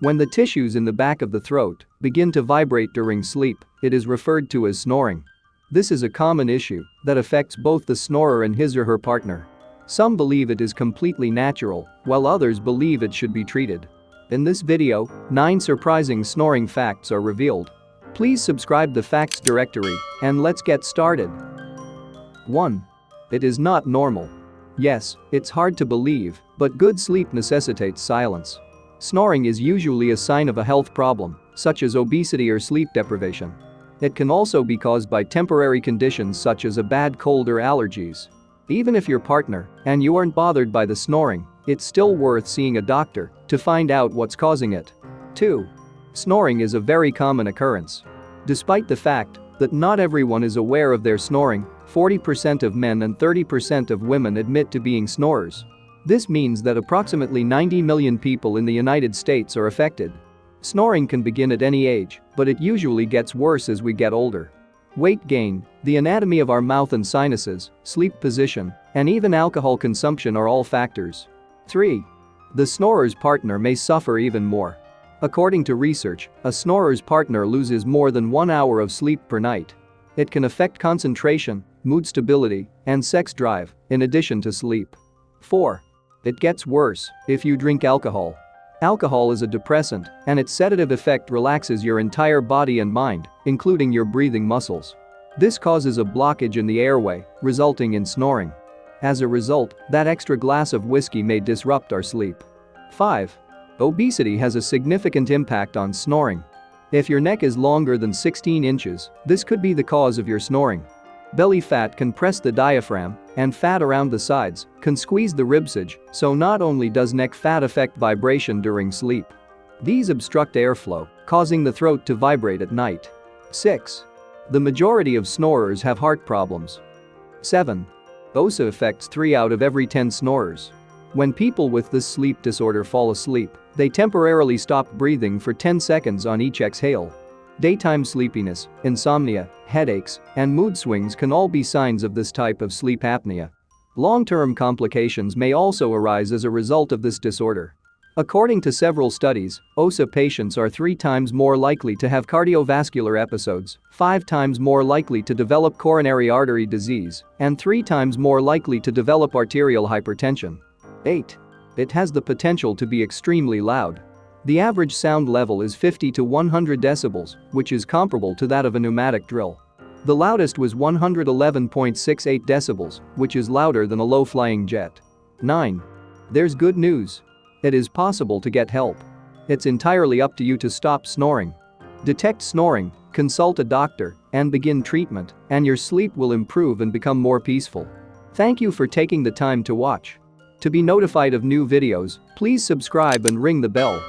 When the tissues in the back of the throat begin to vibrate during sleep, it is referred to as snoring. This is a common issue that affects both the snorer and his or her partner. Some believe it is completely natural, while others believe it should be treated. In this video, 9 surprising snoring facts are revealed. Please subscribe the facts directory and let's get started. 1. It is not normal. Yes, it's hard to believe, but good sleep necessitates silence. Snoring is usually a sign of a health problem, such as obesity or sleep deprivation. It can also be caused by temporary conditions such as a bad cold or allergies. Even if your partner and you aren't bothered by the snoring, it's still worth seeing a doctor to find out what's causing it. 2. Snoring is a very common occurrence. Despite the fact that not everyone is aware of their snoring, 40% of men and 30% of women admit to being snorers. This means that approximately 90 million people in the United States are affected. Snoring can begin at any age, but it usually gets worse as we get older. Weight gain, the anatomy of our mouth and sinuses, sleep position, and even alcohol consumption are all factors. 3. The snorer's partner may suffer even more. According to research, a snorer's partner loses more than 1 hour of sleep per night. It can affect concentration, mood stability, and sex drive, in addition to sleep. 4. It gets worse if you drink alcohol. Alcohol is a depressant, and its sedative effect relaxes your entire body and mind, including your breathing muscles. This causes a blockage in the airway, resulting in snoring. As a result, that extra glass of whiskey may disrupt our sleep. 5. Obesity has a significant impact on snoring. If your neck is longer than 16 inches, this could be the cause of your snoring. Belly fat can press the diaphragm, and fat around the sides can squeeze the ribcage, so not only does neck fat affect vibration during sleep. These obstruct airflow, causing the throat to vibrate at night. 6. The majority of snorers have heart problems. 7. OSA affects 3 out of every 10 snorers. When people with this sleep disorder fall asleep, they temporarily stop breathing for 10 seconds on each exhale. Daytime sleepiness, insomnia, headaches, and mood swings can all be signs of this type of sleep apnea. Long-term complications may also arise as a result of this disorder. According to several studies, OSA patients are 3 times more likely to have cardiovascular episodes, 5 times more likely to develop coronary artery disease, and 3 times more likely to develop arterial hypertension. 8. It has the potential to be extremely loud. The average sound level is 50 to 100 decibels, which is comparable to that of a pneumatic drill. The loudest was 111.68 decibels, which is louder than a low-flying jet. 9. There's good news. It is possible to get help. It's entirely up to you to stop snoring. Detect snoring, consult a doctor, and begin treatment, and your sleep will improve and become more peaceful. Thank you for taking the time to watch. To be notified of new videos, please subscribe and ring the bell.